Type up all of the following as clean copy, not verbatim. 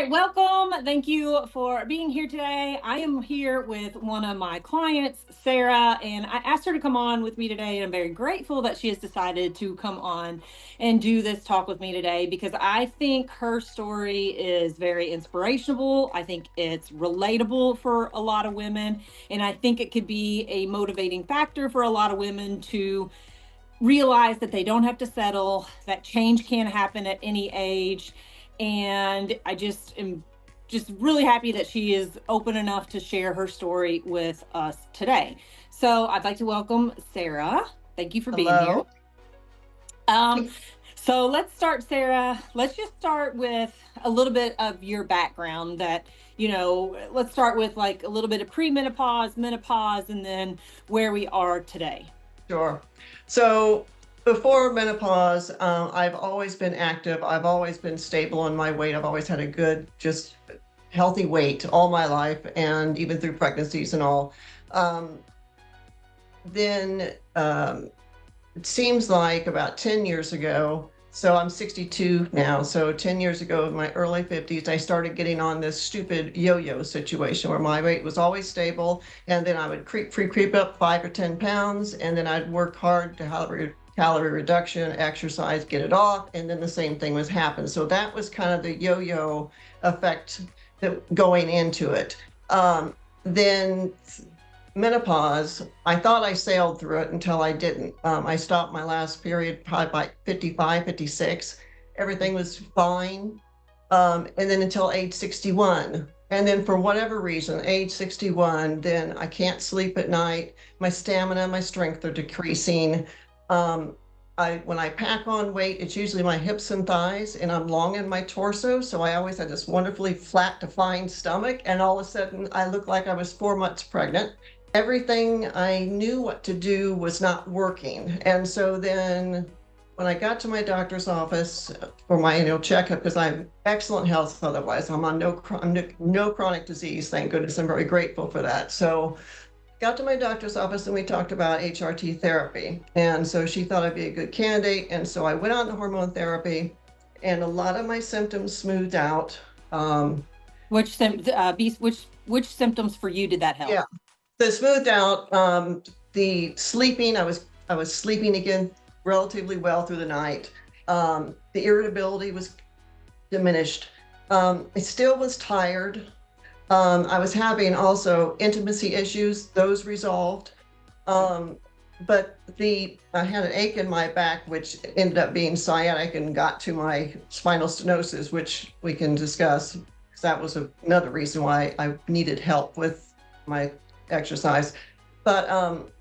right, welcome. Thank you for being here today. I am here with one of my clients, Sarah, and I asked her to come on with me today. And I'm very grateful that she has decided to come on and do this talk with me today because I think her story is very inspirational. I think it's relatable for a lot of women, and I think it could be a motivating factor for a lot of women to realize that they don't have to settle, that change can happen at any age. And I just am just really happy that she is open enough to share her story with us today. So I'd like to welcome Sarah. Thank you for being here. So let's start, Sarah. Let's just start with a little bit of your background let's start with like a little bit of premenopause, menopause, and then where we are today. Sure. So before menopause, I've always been active. I've always been stable in my weight. I've always had a good, just healthy weight all my life, and even through pregnancies and all. Then it seems like about 10 years ago, so I'm 62 now. So 10 years ago, in my early 50s, I started getting on this stupid yo-yo situation where my weight was always stable. And then I would creep up 5 or 10 pounds. And then I'd work hard to calorie reduction, exercise, get it off. And then the same thing was happen. So that was kind of the yo-yo effect that going into it. Then menopause, I thought I sailed through it until I didn't. I stopped my last period probably by 55, 56. Everything was fine. And then until age 61. And then for whatever reason, age 61, then I can't sleep at night. My stamina, my strength are decreasing. When I pack on weight, it's usually my hips and thighs, and I'm long in my torso. So I always had this wonderfully flat, defined stomach. And all of a sudden, I looked like I was 4 months pregnant. Everything I knew what to do was not working. And so then when I got to my doctor's office for my annual checkup, because I have excellent health otherwise, I'm on no chronic disease, thank goodness. I'm very grateful for that. So got to my doctor's office and we talked about HRT therapy. And so she thought I'd be a good candidate. And so I went on to hormone therapy, and a lot of my symptoms smoothed out. Which symptoms for you did that help? Yeah. The smoothed out, the sleeping, I was sleeping again relatively well through the night. The irritability was diminished. I still was tired. I was having also intimacy issues, those resolved. But I had an ache in my back, which ended up being sciatic and got to my spinal stenosis, which we can discuss, because that was another reason why I needed help with my exercise. But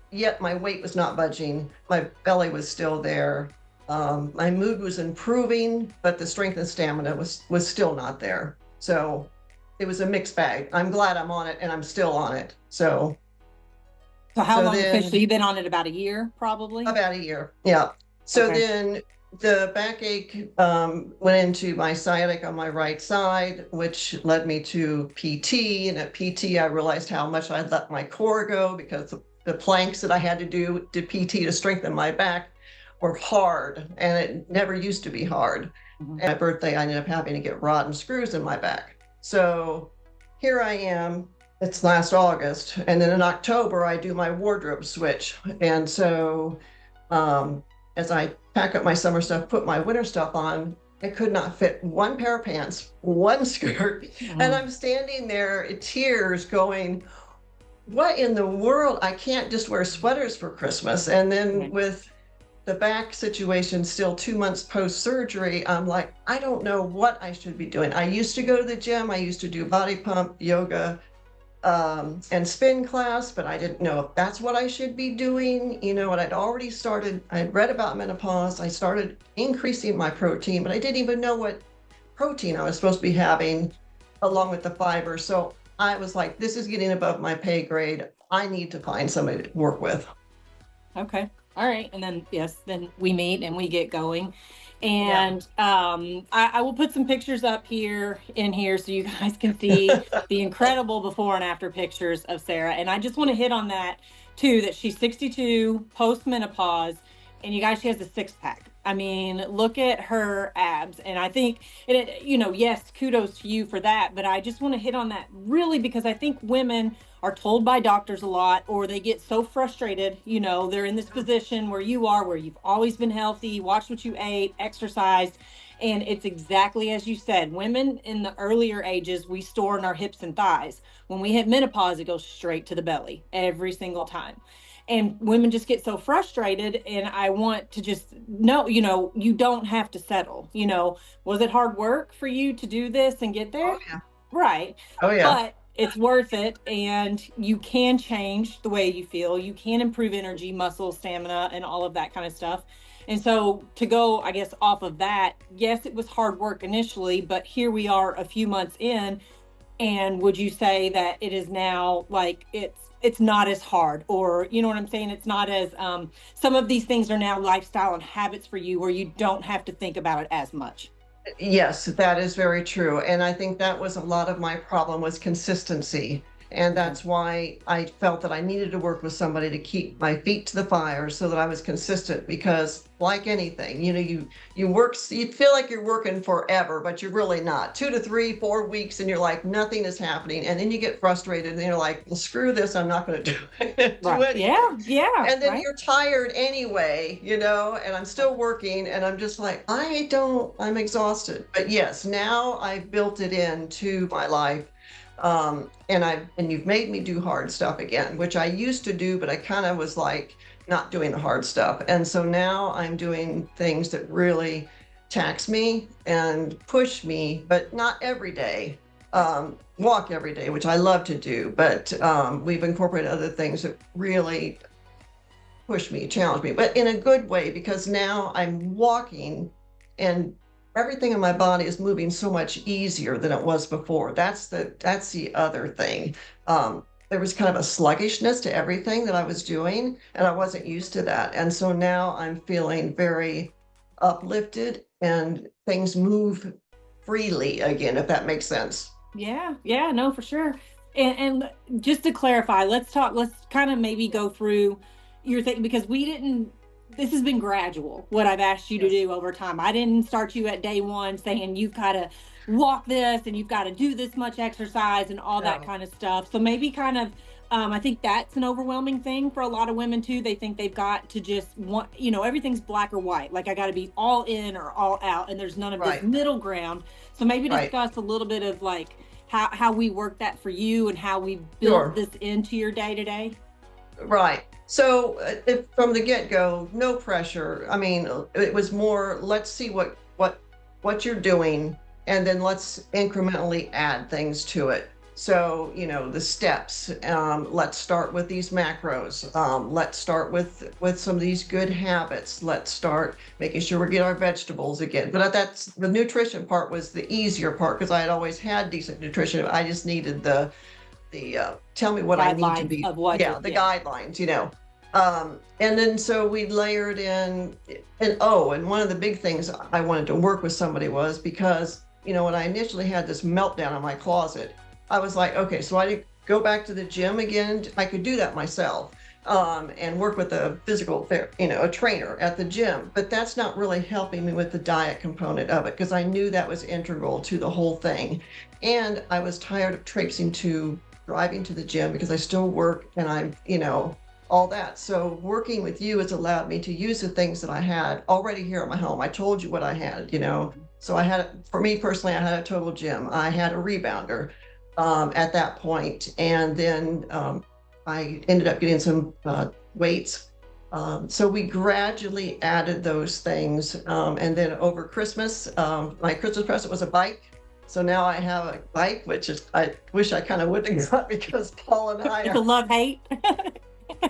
yet my weight was not budging. My belly was still there. My mood was improving, but the strength and stamina was still not there. So it was a mixed bag. I'm glad I'm on it, and I'm still on it. So how long officially? You've been on it about a year, probably? About a year, yeah. So then the backache went into my sciatic on my right side, which led me to PT. And at PT, I realized how much I'd let my core go, because the planks that I had to do to PT to strengthen my back were hard, and it never used to be hard. Mm-hmm. And at my birthday, I ended up having to get rod and screws in my back. So here I am. It's last August, and then in October, I do my wardrobe switch. And so as I pack up my summer stuff, put my winter stuff on, I could not fit one pair of pants, one skirt. Mm-hmm. And I'm standing there in tears going, what in the world? I can't just wear sweaters for Christmas. And then with the back situation still 2 months post-surgery, I'm like, I don't know what I should be doing. I used to go to the gym. I used to do body pump, yoga, and spin class, but I didn't know if that's what I should be doing. And I'd already started, I'd read about menopause. I started increasing my protein, but I didn't even know what protein I was supposed to be having along with the fiber. So I was like, this is getting above my pay grade. I need to find somebody to work with. Okay. All right. And then, then we meet and we get going. And I will put some pictures up in here so you guys can see the incredible before and after pictures of Sarah. And I just want to hit on that too, that she's 62, post-menopause, and you guys, she has a 6-pack. I mean, look at her abs. And I think, yes, kudos to you for that. But I just want to hit on that really because I think women are told by doctors a lot, or they get so frustrated. They're in this position where you are, where you've always been healthy, watched what you ate, exercised. And it's exactly as you said, women in the earlier ages, we store in our hips and thighs. When we hit menopause, it goes straight to the belly every single time. And women just get so frustrated. And I want to just know, you don't have to settle. Was it hard work for you to do this and get Oh there? yeah. Right. Oh yeah. But it's worth it. And you can change the way you feel. You can improve energy, muscle, stamina, and all of that kind of stuff. And so to go, I guess, off of that, yes, it was hard work initially, but here we are a few months in. And would you say that it is now like it's not as hard, or you know what I'm saying? It's not as some of these things are now lifestyle and habits for you where you don't have to think about it as much. Yes, that is very true. And I think that was a lot of my problem was consistency. And Okay. that's why I felt that I needed to work with somebody to keep my feet to the fire so that I was consistent because like anything, you work, you feel like you're working forever, but you're really not. 2 to 3, 4 weeks, and you're like, nothing is happening. And then you get frustrated and you're like, well, screw this, I'm not going to do Right. anything. Yeah. Yeah. And then Right. you're tired anyway, and I'm still working and I'm just like, I'm exhausted. But yes, now I've built it into my life. And you've made me do hard stuff again, which I used to do, but I kind of was like not doing the hard stuff. And so now I'm doing things that really tax me and push me, but not every day. Walk every day, which I love to do, but we've incorporated other things that really push me, challenge me, but in a good way because now I'm walking and everything in my body is moving so much easier than it was before. That's the other thing. There was kind of a sluggishness to everything that I was doing, and I wasn't used to that. And so now I'm feeling very uplifted and things move freely again, if that makes sense. Yeah, yeah, no, for sure. And just to clarify, let's kind of maybe go through your thing because we didn't this has been gradual, what I've asked you to Yes. do over time. I didn't start you at day one saying you've got to walk this and you've got to do this much exercise and all that No. kind of stuff. So maybe kind of I think that's an overwhelming thing for a lot of women too. They think they've got to just want, everything's black or white. Like I got to be all in or all out, and there's none of this Right. middle ground. So maybe Right. discuss a little bit of like how we work that for you and how we built Sure. this into your day to day. Right. So if, from the get-go, no pressure. I mean, it was more, let's see what you're doing, and then let's incrementally add things to it. So, the steps. Let's start with these macros. Let's start with some of these good habits. Let's start making sure we get our vegetables again. But that's the nutrition part was the easier part because I had always had decent nutrition. I just needed the tell me what I need to Guidelines be, of what to, yeah, the yeah. guidelines. And then so we layered in, and one of the big things I wanted to work with somebody was because, when I initially had this meltdown in my closet, I was like, okay, so I did go back to the gym again. I could do that myself. And work with a a trainer at the gym, but that's not really helping me with the diet component of it because I knew that was integral to the whole thing. And I was tired of traipsing to driving to the gym because I still work and all that. So working with you has allowed me to use the things that I had already here at my home. I told you what I had. So for me personally, I had a total gym. I had a rebounder at that point, and then I ended up getting some weights. So we gradually added those things, and then over Christmas, my Christmas present was a bike. So now I have a bike, which is I wish I kind of would have got because Paul and I It's a are, love hate.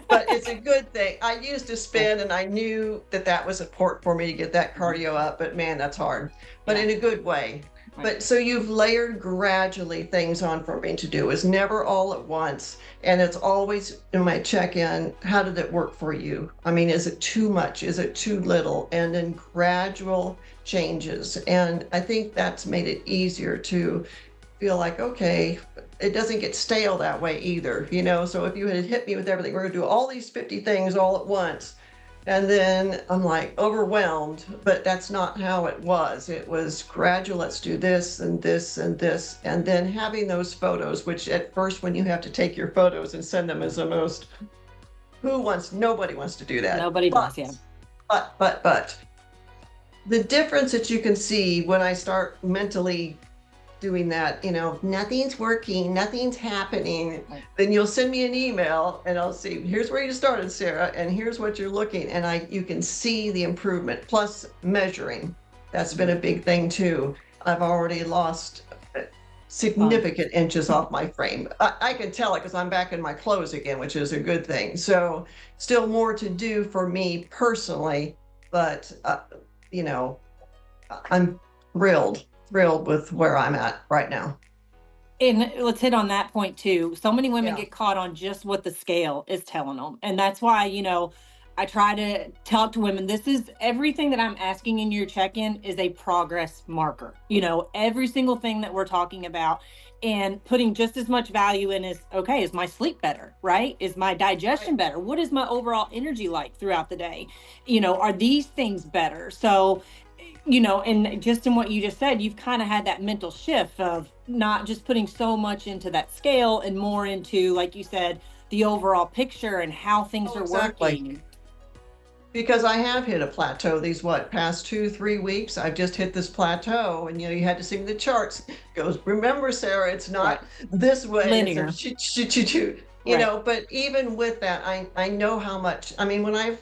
but it's a good thing. I used to spin, and I knew that that was important for me to get that cardio up. But man, that's hard, but Yeah. in a good way. Right. But so you've layered gradually things on for me to do. It's never all at once. And it's always in my check-in, how did it work for you? I mean, is it too much? Is it too little? And then gradual changes. And I think that's made it easier to feel like, okay, it doesn't get stale that way either. So if you had hit me with everything, we're gonna do all these 50 things all at once. And then I'm like overwhelmed, but that's not how it was. It was gradual. Let's do this and this and this. And then having those photos, which at first, when you have to take your photos and send them, is the most, nobody wants to do that. Nobody does, yeah. But the difference that you can see when I start mentally doing that, nothing's working, nothing's happening, Right. then you'll send me an email and I'll see, here's where you started, Sarah, and here's what you're looking, and you can see the improvement, plus measuring. That's been a big thing too. I've already lost Wow. significant inches off my frame. I can tell it because I'm back in my clothes again, which is a good thing. So still more to do for me personally, but you know, I'm thrilled with where I'm at right now. And let's hit on that point too. So many women Yeah. get caught on just what the scale is telling them. And that's why, I try to talk to women. This is everything that I'm asking in your check in is a progress marker. Every single thing that we're talking about and putting just as much value in is okay, is my sleep better, right? Is my Right. digestion better? What is my overall energy like throughout the day? Are these things better? So, and just in what you just said, you've kind of had that mental shift of not just putting so much into that scale and more into, like you said, the overall picture and how things Oh, are exactly. working. Because I have hit a plateau these past 2, 3 weeks. I've just hit this plateau, and you had to see the charts. Goes, remember, Sarah, it's Right. not this way. It's a Linear. shoot, shoot, shoot, shoot. Right. But even with that, I know how much. I mean, when I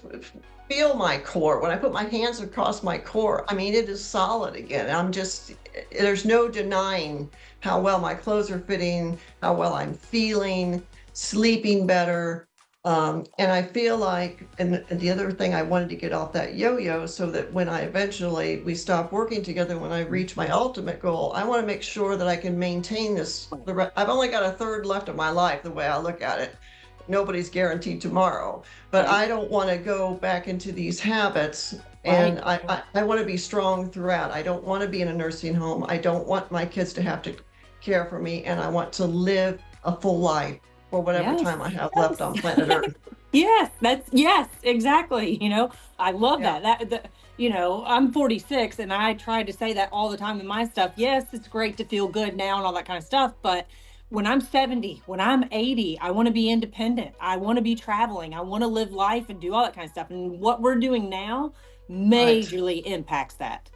feel my core, when I put my hands across my core, I mean, it is solid again. There's no denying how well my clothes are fitting, how well I'm feeling, sleeping better. And I feel like, and the other thing, I wanted to get off that yo-yo so that when we stop working together, when I reach my ultimate goal, I want to make sure that I can maintain this. I've only got a third left of my life, the way I look at it. Nobody's guaranteed tomorrow, but Right. I don't want to go back into these habits. And Right. I want to be strong throughout. I don't want to be in a nursing home. I don't want my kids to have to care for me. And I want to live a full life for whatever Yes. time I have left Yes. on planet Earth. Yes, yes, exactly. I love Yeah. that. I'm 46 and I try to say that all the time in my stuff. Yes, it's great to feel good now and all that kind of stuff, but when I'm 70, when I'm 80, I want to be independent. I want to be traveling. I want to live life and do all that kind of stuff. And what we're doing now Right. majorly impacts that.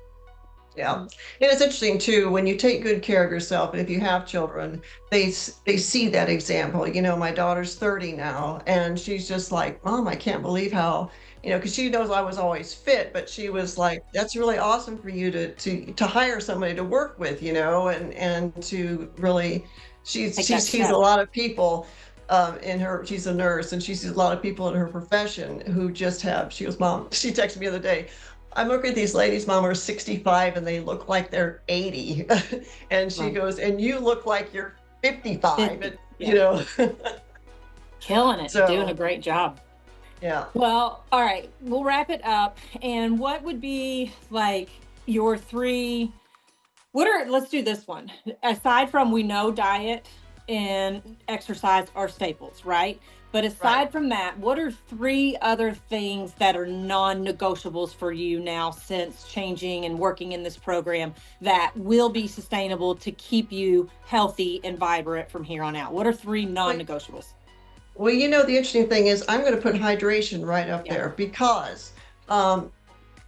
Yeah. And it's interesting too, when you take good care of yourself, and if you have children, they see that example. My daughter's 30 now, and she's just like, Mom, I can't believe how, because she knows I was always fit, but she was like, that's really awesome for you to hire somebody to work with, and to really, Take she that sees a step. lot of people she's a nurse, and she sees a lot of people in her profession who she goes, Mom, she texted me the other day, I'm looking at these ladies, Mom, are 65 and they look like they're 80. And she Right. goes, and you look like you're 55. 50. And, Yeah. Killing it. Doing a so great job. yeah. Well, all right, we'll wrap it up. And what would be like your three? Let's do this one. Aside from, we know diet and exercise are staples, right? But Right. aside from that, what are three other things that are non negotiables for you now since changing and working in this program that will be sustainable to keep you healthy and vibrant from here on out? What are three non Well, negotiables? the interesting thing is I'm going to put hydration right up Yeah. there because um,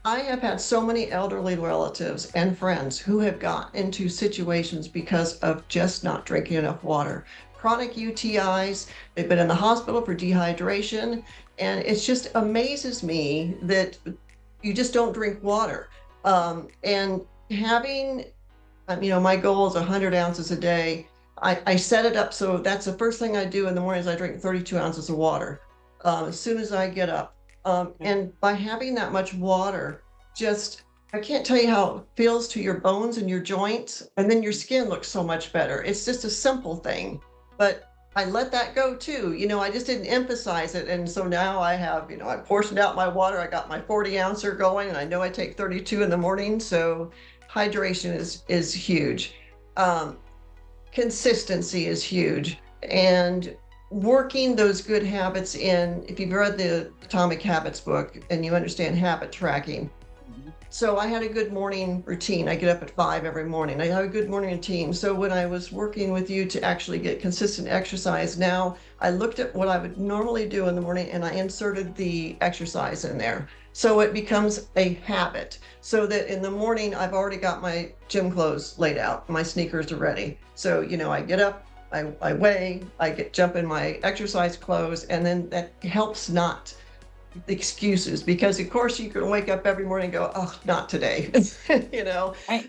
I have had so many elderly relatives and friends who have got into situations because of just not drinking enough water. Chronic UTIs, they've been in the hospital for dehydration, and it just amazes me that you just don't drink water. And having, my goal is 100 ounces a day. I set it up so that's the first thing I do in the morning is I drink 32 ounces of water as soon as I get up. And by having that much water, just I can't tell you how it feels to your bones and your joints, and then your skin looks so much better. It's just a simple thing, but I let that go too. I just didn't emphasize it, and so now I have, I portioned out my water. I got my 40 ouncer going, and I know I take 32 in the morning. So hydration is huge. Um, Consistency is huge, and working those good habits in, if you've read the Atomic Habits book and you understand habit tracking. So I had a good morning routine. I get up at 5 every morning. I have a good morning routine. So when I was working with you to actually get consistent exercise, now I looked at what I would normally do in the morning and I inserted the exercise in there. So it becomes a habit. So that in the morning, I've already got my gym clothes laid out. My sneakers are ready. So, I get up, I weigh, jump in my exercise clothes, and then that helps not excuses, because of course you can wake up every morning and go, oh, not today. Right.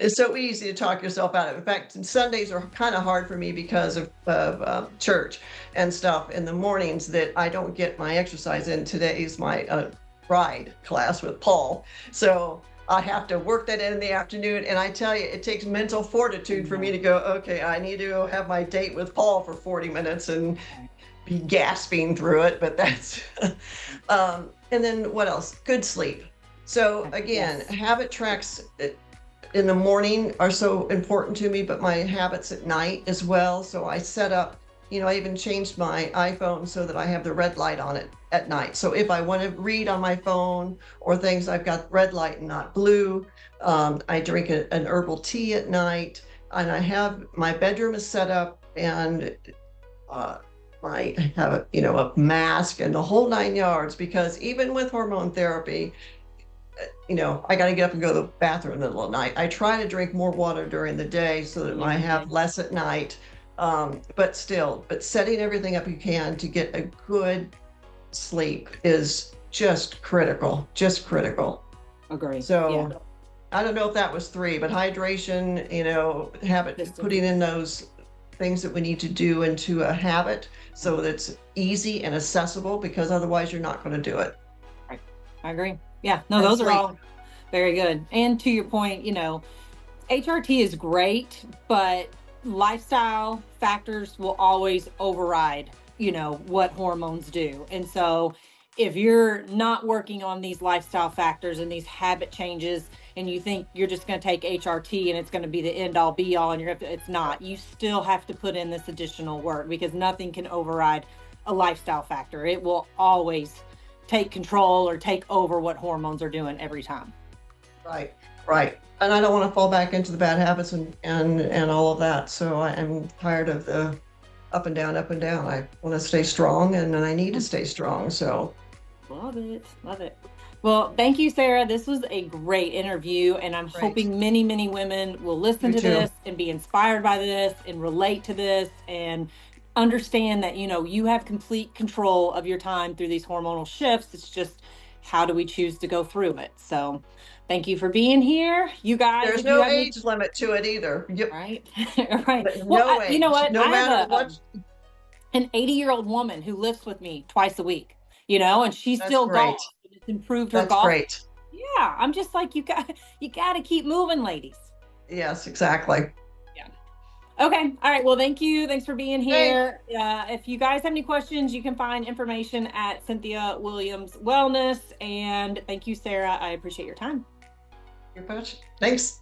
It's so easy to talk yourself out of it. In fact, Sundays are kind of hard for me because of church and stuff in the mornings, that I don't get my exercise in. Today is my ride class with Paul, so I have to work that in the afternoon. And I tell you, it takes mental fortitude for me to go, okay, I need to have my date with Paul for 40 minutes and be gasping through it, but that's and then what else? Good sleep. So again, Yes. habit tracks in the morning are so important to me, but my habits at night as well. So I set up, I even changed my iPhone so that I have the red light on it at night. So if I want to read on my phone or things, I've got red light and not blue. I drink an herbal tea at night, and my bedroom is set up, and uh, I have a mask and the whole 9 yards, because even with hormone therapy, I got to get up and go to the bathroom in the middle of the night. I try to drink more water during the day so that I have less at night. But setting everything up you can to get a good sleep is just critical, Agree. Yeah. So I don't know if that was three, but hydration, putting in those things that we need to do into a habit so that it's easy and accessible, because otherwise you're not going to do it. Right. I agree. Yeah. No, And those are sleep. all very good. And to your point, HRT is great, but lifestyle factors will always override, what hormones do. And so if you're not working on these lifestyle factors and these habit changes, and you think you're just going to take HRT and it's going to be the end all be all, and it's not. You still have to put in this additional work, because nothing can override a lifestyle factor. It will always take control or take over what hormones are doing every time. Right, right. And I don't want to fall back into the bad habits and all of that. So I'm tired of the up and down, up and down. I want to stay strong, and I need to stay strong. So Love it. Love it. Well, thank you, Sarah. This was a great interview, and I'm great. hoping many, many women will listen You to too. this and be inspired by this and relate to this and understand that, you have complete control of your time through these hormonal shifts. It's just, how do we choose to go through it? So thank you for being here. You guys, There's if you no have any, age limit to it either. Yep. right? Right. Well, No you know age, what? no I have matter what. an 80-year-old woman who lifts with me twice a week, and she That's still great. golfs, and it's improved her That's golf. great. Yeah, I'm just like, you got to keep moving, ladies. Yes, exactly. Yeah. Okay. All right. Well, thank you. Thanks for being Hey, here. If you guys have any questions, you can find information at Cynthia Williams Wellness. And thank you, Sarah. I appreciate your time. your push. Thanks.